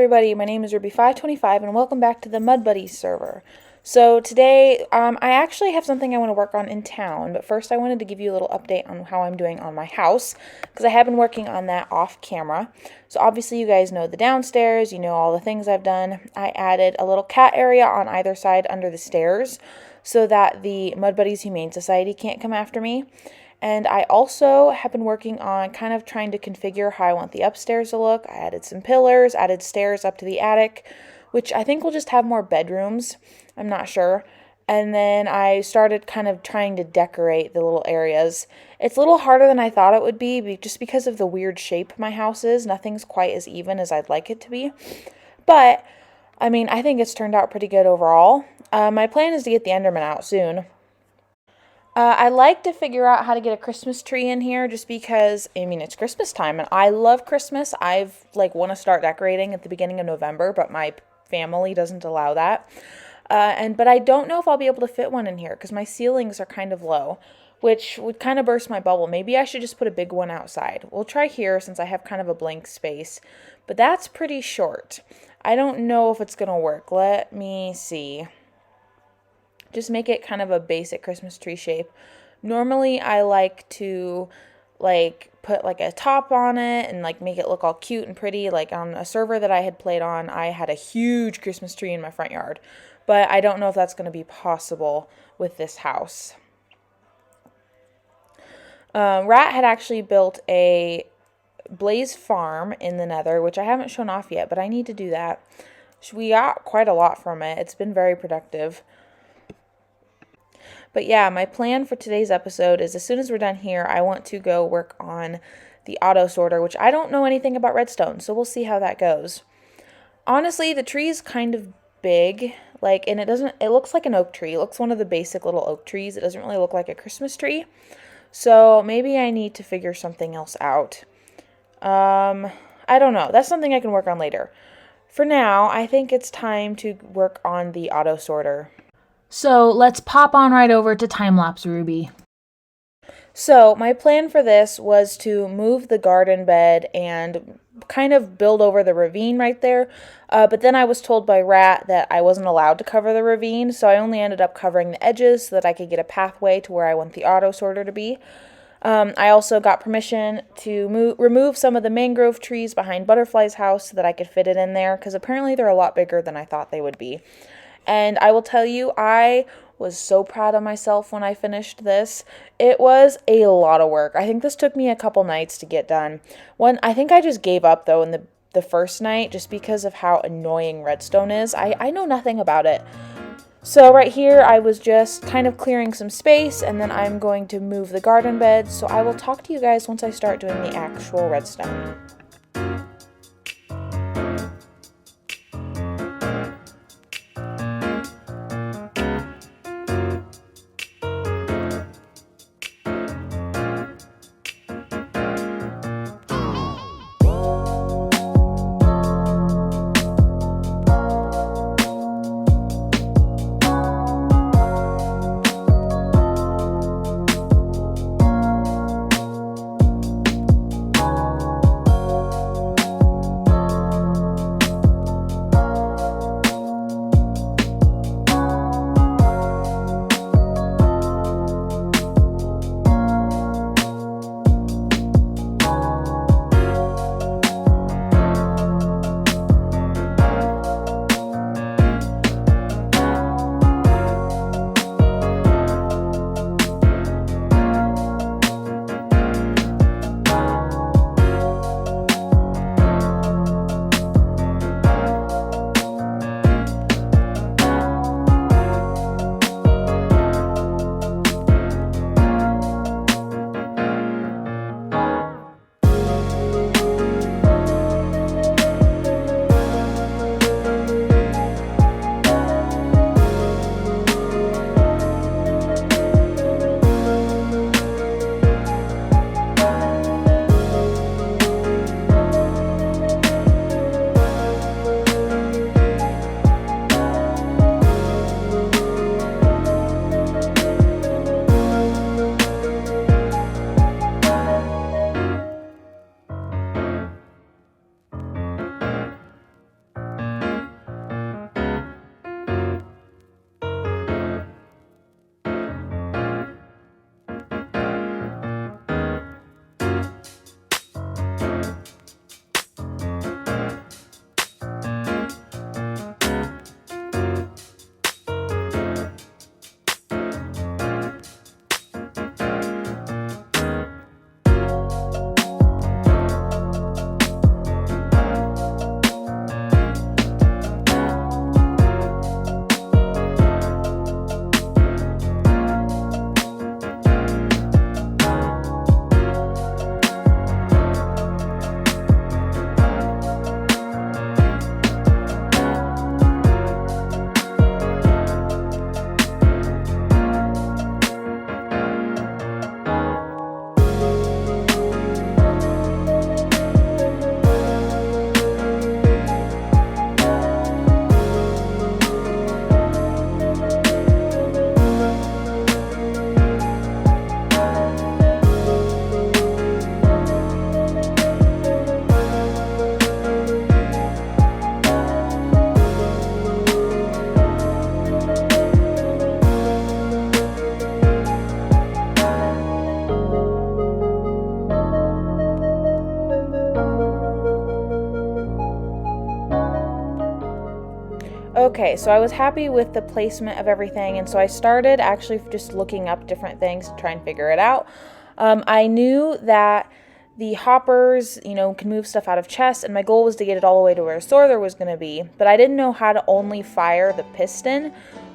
everybody, my name is Ruby525 and welcome back to the Mud Buddies server. So today, I actually have something I want to work on in town, but first I wanted to give you a little update on how I'm doing on my house, because I have been working on that off camera. So obviously you guys know the downstairs, you know all the things I've done. I added a little cat area on either side under the stairs, so that the Mud Buddies Humane Society can't come after me. And I also have been working on kind of trying to configure how I want the upstairs to look. I added some pillars, added stairs up to the attic, which I think will just have more bedrooms. I'm not sure. And then I started kind of trying to decorate the little areas. It's a little harder than I thought it would be just because of the weird shape my house is. Nothing's quite as even as I'd like it to be. But, I mean, I think it's turned out pretty good overall. My plan is to get the Enderman out soon. I like to figure out how to get a Christmas tree in here just because, I mean, it's Christmas time and I love Christmas. I've want to start decorating at the beginning of November, but my family doesn't allow that. But I don't know if I'll be able to fit one in here because my ceilings are kind of low, which would kind of burst my bubble. Maybe I should just put a big one outside. We'll try here since I have kind of a blank space, but that's pretty short. I don't know if it's going to work. Let me see. Just make it kind of a basic Christmas tree shape. Normally I like to put a top on it and make it look all cute and pretty. Like on a server that I had played on, I had a huge Christmas tree in my front yard. But I don't know if that's going to be possible with this house. Rat had actually built a Blaze farm in the Nether, which I haven't shown off yet, but I need to do that. We got quite a lot from it. It's been very productive. But yeah, my plan for today's episode is as soon as we're done here, I want to go work on the auto sorter, which I don't know anything about redstone, so we'll see how that goes. Honestly, the tree is kind of big, and it looks like an oak tree. It looks one of the basic little oak trees. It doesn't really look like a Christmas tree. So maybe I need to figure something else out. I don't know. That's something I can work on later. For now, I think it's time to work on the auto sorter. So let's pop on right over to time-lapse Ruby. So my plan for this was to move the garden bed and kind of build over the ravine right there. But then I was told by Rat that I wasn't allowed to cover the ravine, so I only ended up covering the edges so that I could get a pathway to where I want the auto sorter to be. I also got permission to remove some of the mangrove trees behind Butterfly's house so that I could fit it in there, because apparently they're a lot bigger than I thought they would be. And I will tell you, I was so proud of myself when I finished this. It was a lot of work. I think this took me a couple nights to get done. I think I just gave up, though, in the first night just because of how annoying redstone is. I know nothing about it. So right here, I was just kind of clearing some space, and then I'm going to move the garden bed. So I will talk to you guys once I start doing the actual redstone. Okay, so I was happy with the placement of everything, and so I started actually just looking up different things to try and figure it out. I knew that the hoppers, can move stuff out of chests, and my goal was to get it all the way to where a sorter was going to be, but I didn't know how to only fire the piston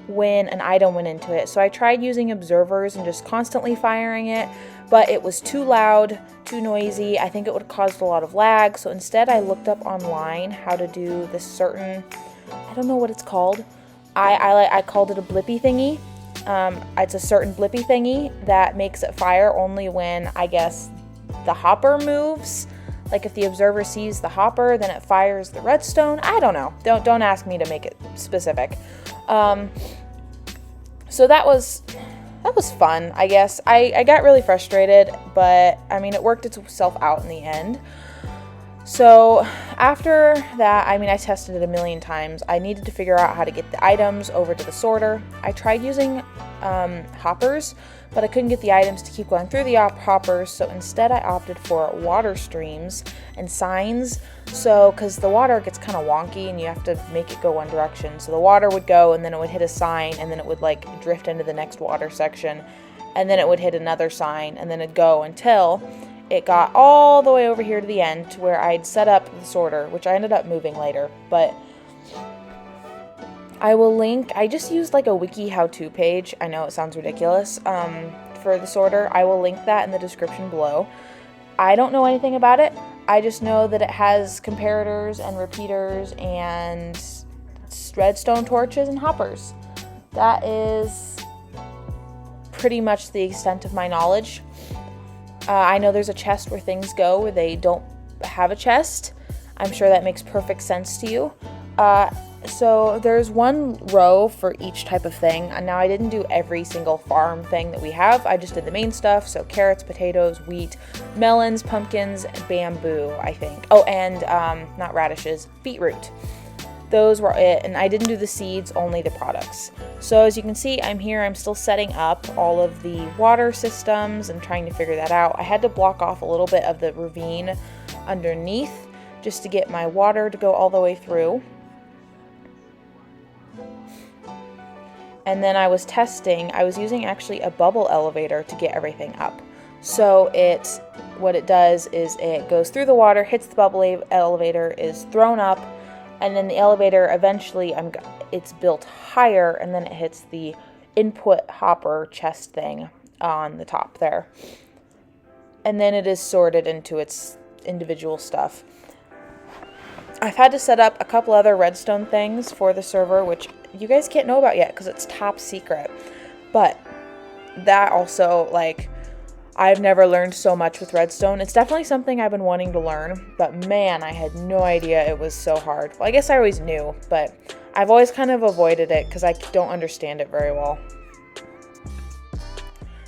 when an item went into it. So I tried using observers and just constantly firing it, but it was too loud, too noisy. I think it would have caused a lot of lag, so instead I looked up online how to do this certain, I don't know what it's called. I called it a blippy thingy. It's a certain blippy thingy that makes it fire only when, I guess, the hopper moves. Like if the observer sees the hopper, then it fires the redstone. I don't know. Don't ask me to make it specific. So that was fun, I guess. I got really frustrated, but I mean, it worked itself out in the end. So after that, I tested it a million times. I needed to figure out how to get the items over to the sorter. I tried using hoppers, but I couldn't get the items to keep going through the hoppers, so instead I opted for water streams and signs. So, because the water gets kind of wonky and you have to make it go one direction. So the water would go and then it would hit a sign and then it would like drift into the next water section and then it would hit another sign and then it'd go until it got all the way over here to the end to where I'd set up the sorter, which I ended up moving later, but I will link, I just used like a wiki how-to page. I know it sounds ridiculous, for the sorter. I will link that in the description below. I don't know anything about it. I just know that it has comparators and repeaters and redstone torches and hoppers. That is pretty much the extent of my knowledge. I know there's a chest where things go where they don't have a chest. I'm sure that makes perfect sense to you. So there's one row for each type of thing. And now I didn't do every single farm thing that we have. I just did the main stuff. So carrots, potatoes, wheat, melons, pumpkins, bamboo, I think. Oh, and not radishes, beetroot. Those were it, and I didn't do the seeds, only the products. So as you can see, I'm still setting up all of the water systems and trying to figure that out. I had to block off a little bit of the ravine underneath just to get my water to go all the way through. And then I was using actually a bubble elevator to get everything up. So what it does is it goes through the water, hits the bubble elevator, is thrown up, and then the elevator eventually, it's built higher, and then it hits the input hopper chest thing on the top there. And then it is sorted into its individual stuff. I've had to set up a couple other redstone things for the server, which you guys can't know about yet because it's top secret. But that also, I've never learned so much with redstone. It's definitely something I've been wanting to learn, but man, I had no idea it was so hard. Well, I guess I always knew, but I've always kind of avoided it because I don't understand it very well.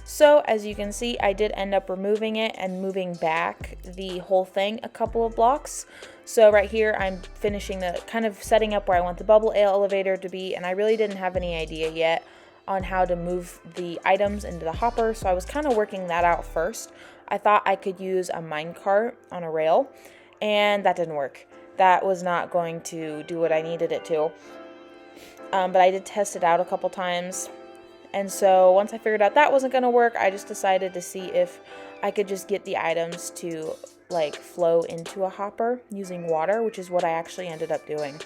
So as you can see, I did end up removing it and moving back the whole thing a couple of blocks. So right here, I'm finishing the kind of setting up where I want the bubble elevator to be, and I really didn't have any idea yet on how to move the items into the hopper, so I was kind of working that out first. I thought I could use a minecart on a rail, and that didn't work. That was not going to do what I needed it to. But I did test it out a couple times, and so once I figured out that wasn't going to work, I just decided to see if I could just get the items to flow into a hopper using water, which is what I actually ended up doing.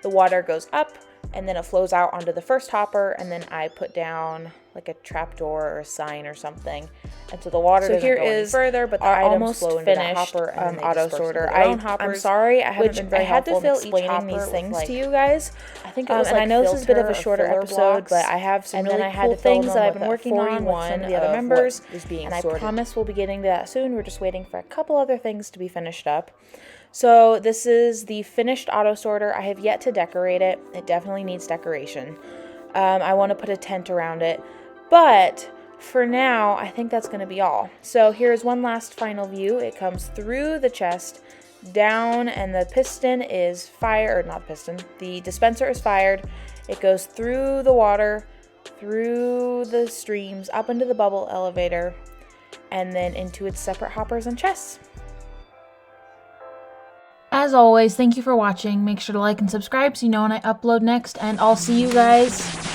The water goes up, and then it flows out onto the first hopper, and then I put down a trapdoor or a sign or something, and so the water doesn't go any further, but the items flow into that hopper, and then auto sorter. I'm sorry, I haven't been very helpful in explaining these things to you guys. I think it was and I know this is a bit of a shorter episode, but I have some really cool things that I've been working on with some of the other members, and I promise we'll be getting to that soon. We're just waiting for a couple other things to be finished up. So this is the finished auto sorter. I have yet to decorate it. It definitely needs decoration. I want to put a tent around it, but for now, I think that's going to be all. So here's one last final view. It comes through the chest, down, and the piston is fired, or not piston, the dispenser is fired. It goes through the water, through the streams, up into the bubble elevator, and then into its separate hoppers and chests. As always, thank you for watching. Make sure to like and subscribe so you know when I upload next, and I'll see you guys